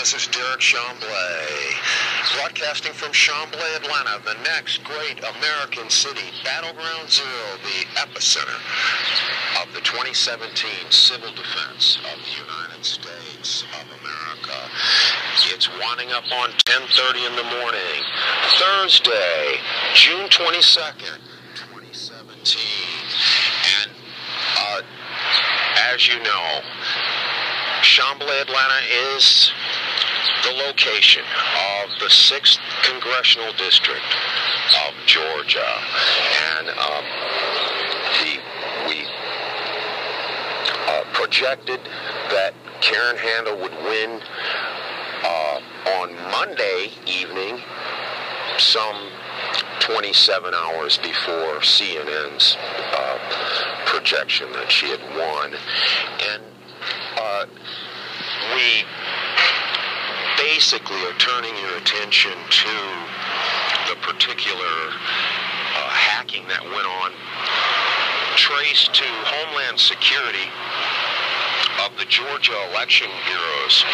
This is Derek Chamblee, broadcasting from Chamblee, Atlanta, the next great American city, Battleground Zero, the epicenter of the 2017 civil defense of the United States of America. It's winding up on 10:30 in the morning, Thursday, June 22nd, 2017. And as you know, Chamblee, Atlanta is the location of the 6th Congressional District of Georgia. And we projected that Karen Handel would win on Monday evening, some 27 hours before CNN's projection that she had won. And we basically are turning your attention to the particular hacking that went on, traced to Homeland Security of the Georgia election bureaus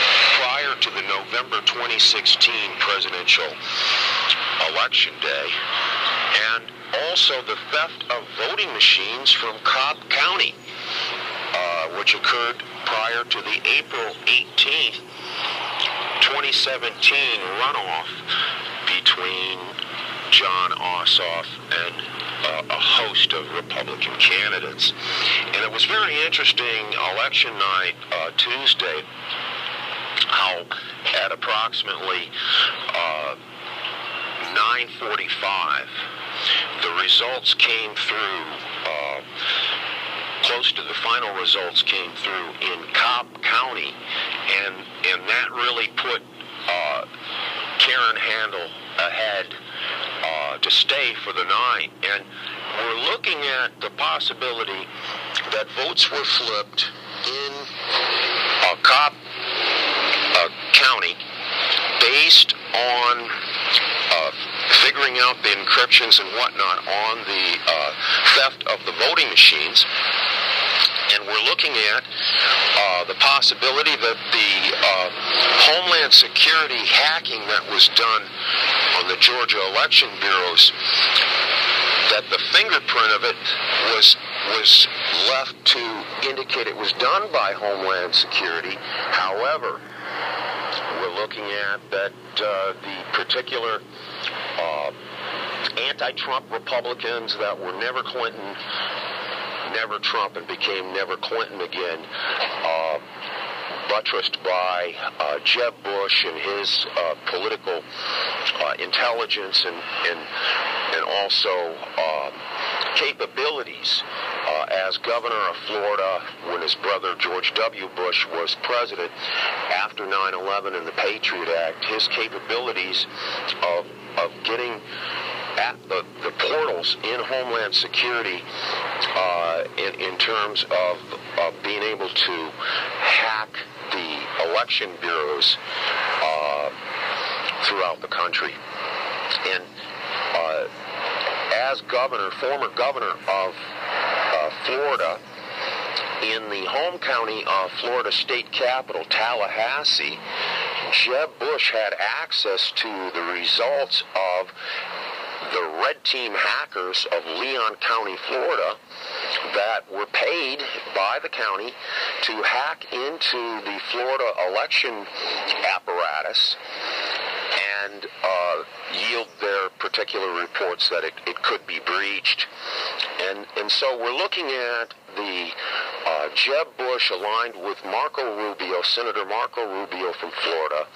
prior to the November 2016 presidential election day, and also the theft of voting machines from Cobb County, which occurred prior to the April 18th, 2017 runoff between John Ossoff and a host of Republican candidates. And it was very interesting election night, Tuesday, how at approximately 9:45, the results came through, close to the final results came through in Cobb County, and that really put Karen Handel ahead to stay for the night. And we're looking at the possibility that votes were flipped in Cobb County based on figuring out the encryptions and whatnot on the theft of the voting machines. And we're looking at the possibility that the Homeland Security hacking that was done on the Georgia election bureaus, that the fingerprint of it was left to indicate it was done by Homeland Security. However, we're looking at that the particular anti-Trump Republicans that were never Clinton, never Trump, and became never Clinton again, buttressed by Jeb Bush and his political intelligence and also capabilities as governor of Florida when his brother George W. Bush was president after 9/11 and the Patriot Act. His capabilities of getting at the portals in Homeland Security in terms of being able to hack the election bureaus throughout the country. And as governor, former governor of Florida, in the home county of Florida state capital, Tallahassee, Jeb Bush had access to the results of the red team hackers of Leon County, Florida, that were paid by the county to hack into the Florida election apparatus and yield their particular reports that it could be breached. And so we're looking at the Jeb Bush aligned with Marco Rubio, Senator Marco Rubio from Florida,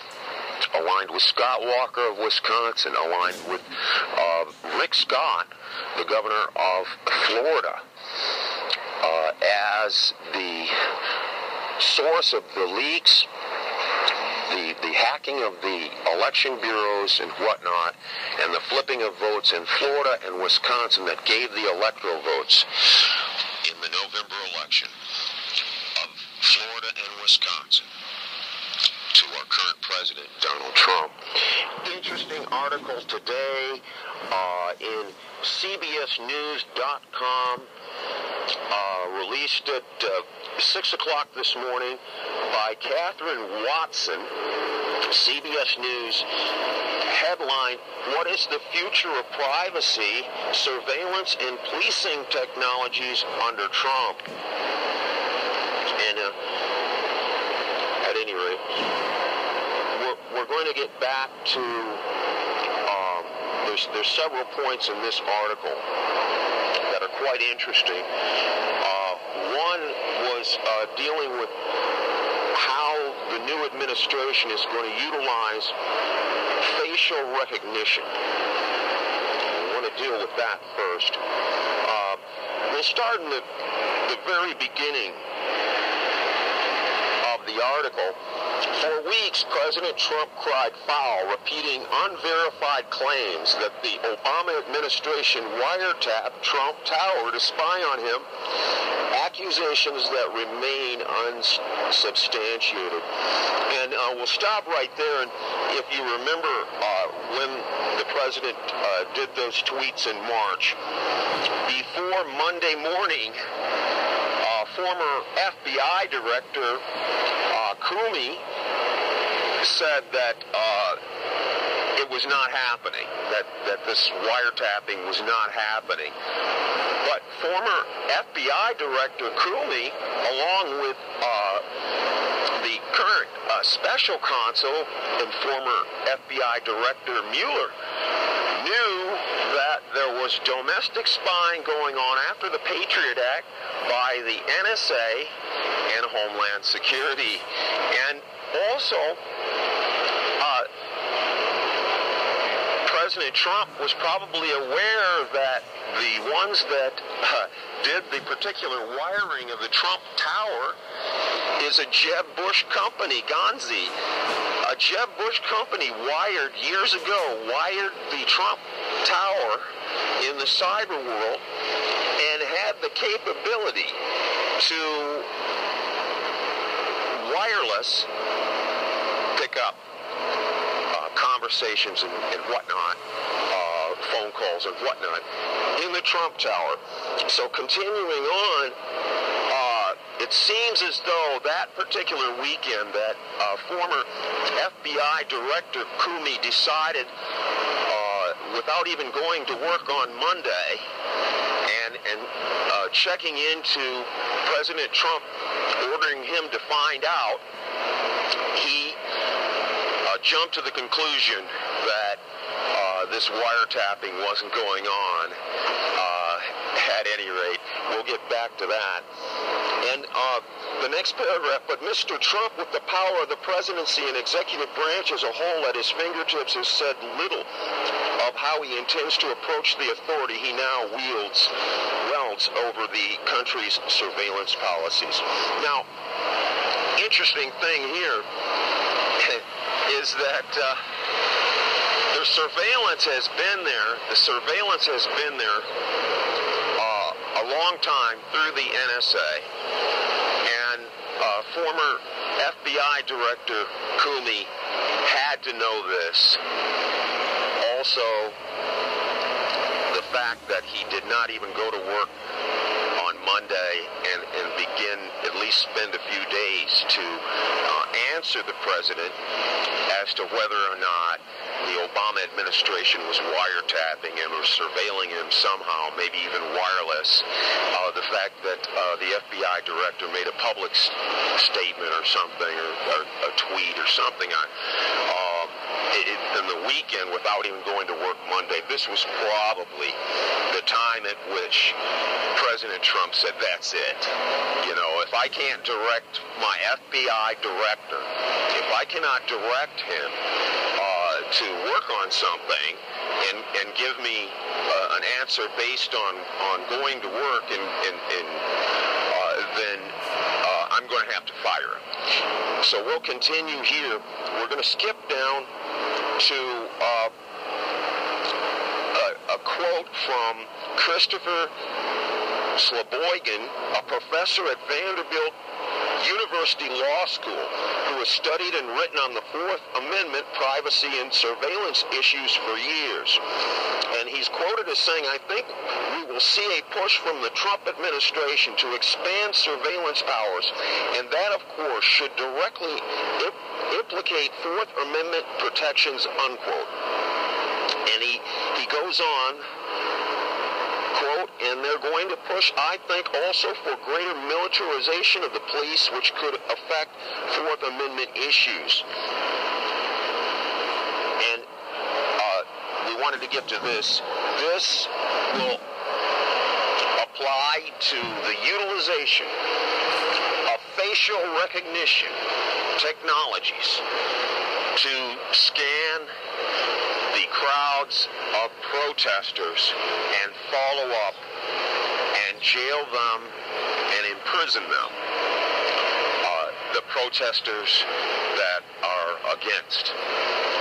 aligned with Scott Walker of Wisconsin, aligned with Rick Scott, the governor of Florida, as the source of the leaks, the hacking of the election bureaus and whatnot, and the flipping of votes in Florida and Wisconsin that gave the electoral votes in the November election of Florida and Wisconsin to our current president, Donald Trump. Interesting article today in CBSNews.com, released at 6 o'clock this morning by Catherine Watson, CBS News headline, "What is the future of privacy, surveillance, and policing technologies under Trump?" And at any rate, we're going to get back to, there's several points in this article that are quite interesting. One was dealing with how the new administration is going to utilize facial recognition. I want to deal with that first. We'll start in the very beginning of the article. For weeks, President Trump cried foul, repeating unverified claims that the Obama administration wiretapped Trump Tower to spy on him, accusations that remain unsubstantiated. And we'll stop right there. And if you remember when the president did those tweets in March, before Monday morning, former FBI director Comey said that it was not happening, that this wiretapping was not happening. But former FBI Director Comey, along with the current special counsel and former FBI Director Mueller, knew that there was domestic spying going on after the Patriot Act by the NSA and Homeland Security. And also, President Trump was probably aware that the ones that did the particular wiring of the Trump Tower is a Jeb Bush company, GANZI. A Jeb Bush company years ago wired the Trump Tower in the cyber world and had the capability to wireless pick up conversations and whatnot, phone calls and whatnot, in the Trump Tower. So continuing on, it seems as though that particular weekend that former FBI Director Comey decided, without even going to work on Monday, and checking into President Trump ordering him to find out, he jumped to the conclusion that this wiretapping wasn't going on. At any rate, we'll get back to that. And the next paragraph, but Mr. Trump, with the power of the presidency and executive branch as a whole at his fingertips, has said little of how he intends to approach the authority he now wields over the country's surveillance policies. Now, interesting thing here is that the surveillance has been there. The surveillance has been there a long time through the NSA, and former FBI Director Comey had to know this. Also, the fact that he did not even go to work on Monday and begin, at least spend a few days to answer the president as to whether or not the Obama administration was wiretapping him or surveilling him somehow, maybe even wireless. The fact that the FBI director made a public statement or something, or a tweet or something in the weekend without even going to work Monday, this was probably the time at which President Trump said, that's it. You know, if I can't direct my FBI director, if I cannot direct him to work on something and give me an answer based on going to work, then I'm going to have to fire him. So we'll continue here. We're going to skip down to a quote from Christopher Sleboygan, a professor at Vanderbilt University Law School, who has studied and written on the Fourth Amendment, privacy, and surveillance issues for years. And he's quoted as saying, I think we will see a push from the Trump administration to expand surveillance powers, and that, of course, should directly implicate Fourth Amendment protections, unquote. And he goes on, quote, and they're going to push, I think, also for greater militarization of the police, which could affect Fourth Amendment issues. And we wanted to get to this. This will apply to the utilization of facial recognition technologies to scan the crowds of protesters and follow up and jail them and imprison them. The protesters that are against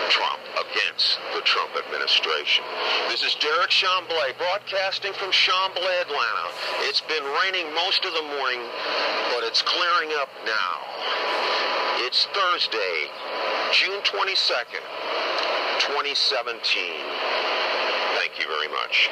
Trump, against the Trump administration. This is Derek Chamblee, broadcasting from Chamblee, Atlanta. It's been raining most of the morning, but it's clearing up now. It's Thursday, June 22nd, 2017. Thank you very much.